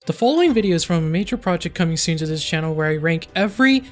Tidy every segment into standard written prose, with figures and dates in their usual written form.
The following video is from a major project coming soon to this channel where I rank every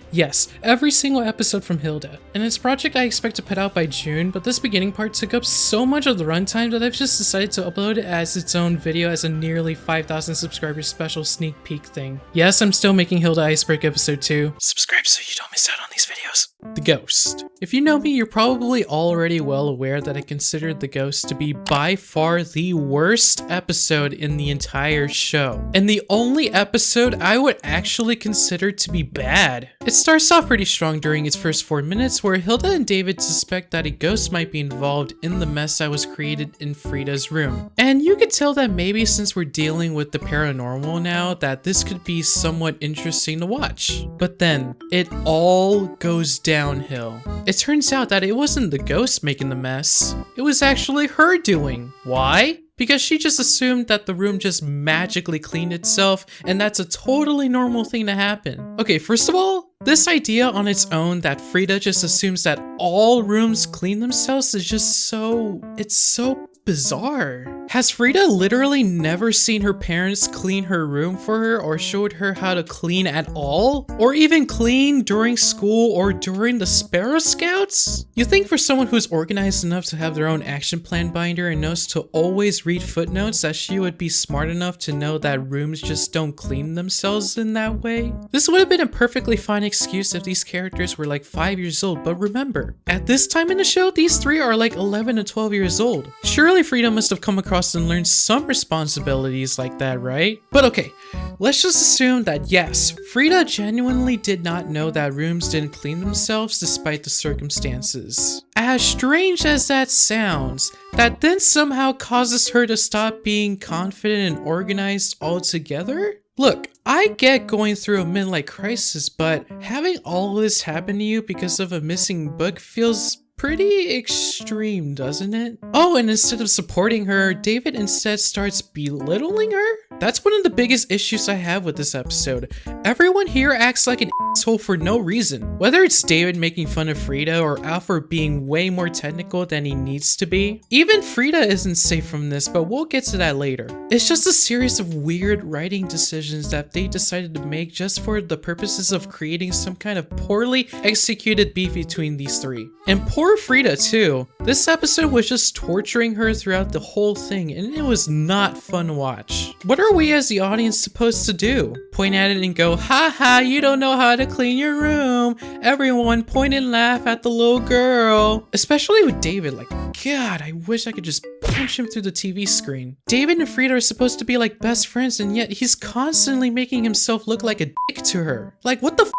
single episode from Hilda. And this project I expect to put out by June, but this beginning part took up so much of the runtime that I've just decided to upload it as its own video as a nearly 5,000 subscribers special sneak peek thing. Yes, I'm still making Hilda Iceberg episode 2. Subscribe so you don't miss out on these videos. The Ghost. If you know me, you're probably already well aware that I considered The Ghost to be by far the worst episode in the entire show. And the only episode I would actually consider to be bad. It starts off pretty strong during its first 4 minutes where Hilda and David suspect that a ghost might be involved in the mess that was created in Frida's room. And you could tell that maybe since we're dealing with the paranormal now that this could be somewhat interesting to watch. But then it all goes downhill. It turns out that it wasn't the ghost making the mess. It was actually her doing. Why? Because she just assumed that the room just magically cleaned itself, and that's a totally normal thing to happen. Okay, first of all, this idea on its own that Frida just assumes that all rooms clean themselves is just it's so bizarre. Has Frida literally never seen her parents clean her room for her or showed her how to clean at all? Or even clean during school or during the Sparrow Scouts? You think for someone who's organized enough to have their own action plan binder and knows to always read footnotes that she would be smart enough to know that rooms just don't clean themselves in that way? This would have been a perfectly fine excuse if these characters were like 5 years old, but remember, at this time in the show, these three are like 11 to 12 years old. Surely Frida must have come across and learned some responsibilities like that, right? But okay, let's just assume that yes, Frida genuinely did not know that rooms didn't clean themselves despite the circumstances. As strange as that sounds, that then somehow causes her to stop being confident and organized altogether? Look, I get going through a midlife crisis, but having all of this happen to you because of a missing book feels pretty extreme, doesn't it? Oh, and instead of supporting her, David instead starts belittling her? That's one of the biggest issues I have with this episode. Everyone here acts like an asshole for no reason. Whether it's David making fun of Frida or Alfred being way more technical than he needs to be. Even Frida isn't safe from this, but we'll get to that later. It's just a series of weird writing decisions that they decided to make just for the purposes of creating some kind of poorly executed beef between these three. And poor Frida too. This episode was just torturing her throughout the whole thing, and it was not fun to watch. What are we as the audience supposed to do? Point at it and go, haha, you don't know how to clean your room. Everyone point and laugh at the little girl. Especially with David, like, God, I wish I could just punch him through the TV screen. David and Frida are supposed to be like best friends, and yet he's constantly making himself look like a dick to her. Like, what the f?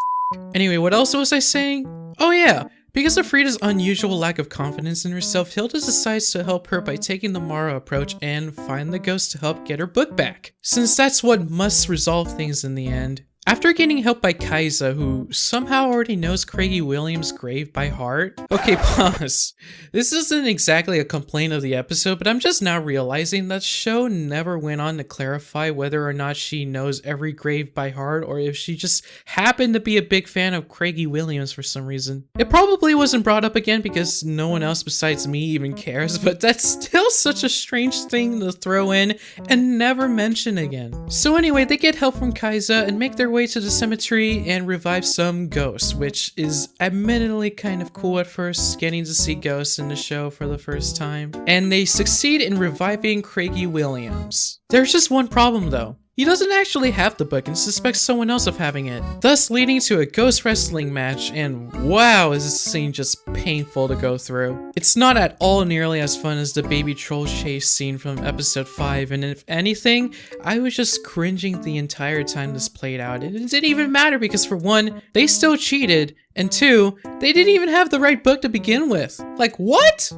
Anyway, what else was I saying? Oh yeah. Because of Frida's unusual lack of confidence in herself, Hilda decides to help her by taking the Mara approach and find the ghost to help get her book back, since that's what must resolve things in the end. After getting help by Kaisa, who somehow already knows Craigie Williams' grave by heart. Okay, pause. This isn't exactly a complaint of the episode, but I'm just now realizing that show never went on to clarify whether or not she knows every grave by heart or if she just happened to be a big fan of Craigie Williams for some reason. It probably wasn't brought up again because no one else besides me even cares, but that's still such a strange thing to throw in and never mention again. So anyway, they get help from Kaisa and make their way to the cemetery and revive some ghosts, which is admittedly kind of cool at first, getting to see ghosts in the show for the first time. And they succeed in reviving Craigie Williams. There's just one problem though. He doesn't actually have the book and suspects someone else of having it, thus leading to a ghost wrestling match, and wow, is this scene just painful to go through. It's not at all nearly as fun as the baby troll chase scene from episode 5, and if anything, I was just cringing the entire time this played out. It didn't even matter because for one, they still cheated, and two, they didn't even have the right book to begin with. Like, what?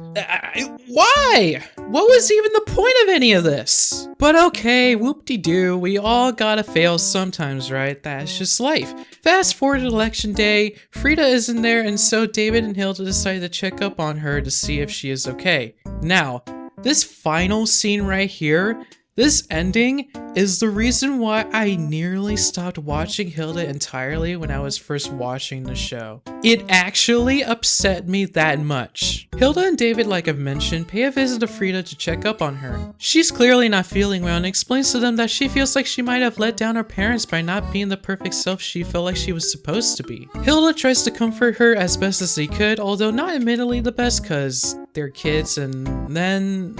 Why? What was even the point of any of this? But okay, whoop-de-doo, we all gotta fail sometimes, right? That's just life. Fast forward to election day, Frida isn't there, and so David and Hilda decide to check up on her to see if she is okay. Now, this final scene right here, This ending is the reason why I nearly stopped watching Hilda entirely when I was first watching the show. It actually upset me that much. Hilda and David, like I've mentioned, pay a visit to Frida to check up on her. She's clearly not feeling well and explains to them that she feels like she might have let down her parents by not being the perfect self she felt like she was supposed to be. Hilda tries to comfort her as best as they could, although not admittedly the best cause they're kids, and then...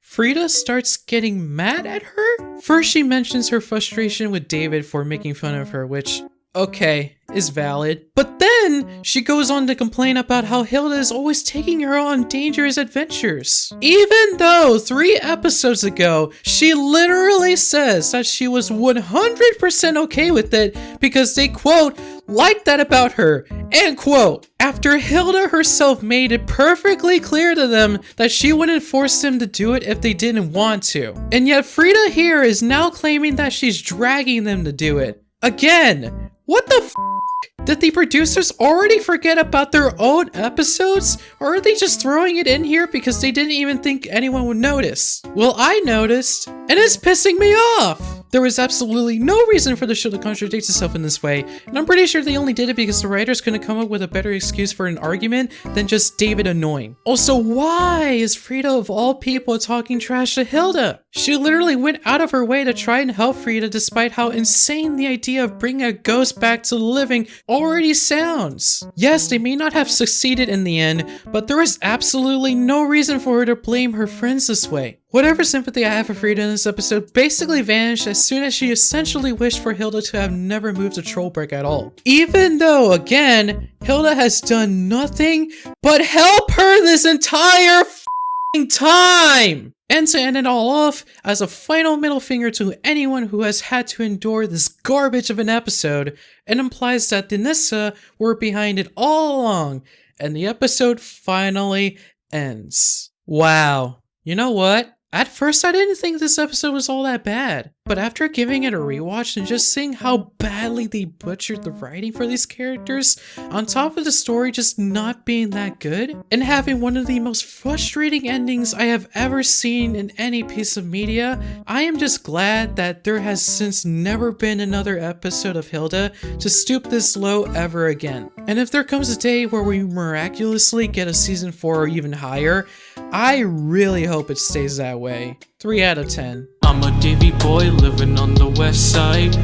Frida starts getting mad at her? First, she mentions her frustration with David for making fun of her, which, okay, is valid. But then she goes on to complain about how Hilda is always taking her on dangerous adventures. Even though 3 episodes ago, she literally says that she was 100% okay with it because they, quote, like that about her, end quote. After Hilda herself made it perfectly clear to them that she wouldn't force them to do it if they didn't want to. And yet Frida here is now claiming that she's dragging them to do it. Again, what the f***? Did the producers already forget about their own episodes? Or are they just throwing it in here because they didn't even think anyone would notice? Well, I noticed, and it's pissing me off! There was absolutely no reason for the show to contradict itself in this way, and I'm pretty sure they only did it because the writers couldn't come up with a better excuse for an argument than just David annoying. Also, why is Frida of all people talking trash to Hilda? She literally went out of her way to try and help Frida despite how insane the idea of bringing a ghost back to living already sounds. Yes, they may not have succeeded in the end, but there is absolutely no reason for her to blame her friends this way. Whatever sympathy I have for Frida in this episode basically vanished as soon as she essentially wished for Hilda to have never moved to Trollberg at all. Even though, again, Hilda has done nothing but help her this entire f***ing time! And to end it all off, as a final middle finger to anyone who has had to endure this garbage of an episode, it implies that the Nissa were behind it all along, and the episode finally ends. Wow. You know what? At first, I didn't think this episode was all that bad, but after giving it a rewatch and just seeing how badly they butchered the writing for these characters, on top of the story just not being that good, and having one of the most frustrating endings I have ever seen in any piece of media, I am just glad that there has since never been another episode of Hilda to stoop this low ever again. And if there comes a day where we miraculously get a season 4 or even higher, I really hope it stays that way. 3 out of 10. I'm a Davy boy living on the west side.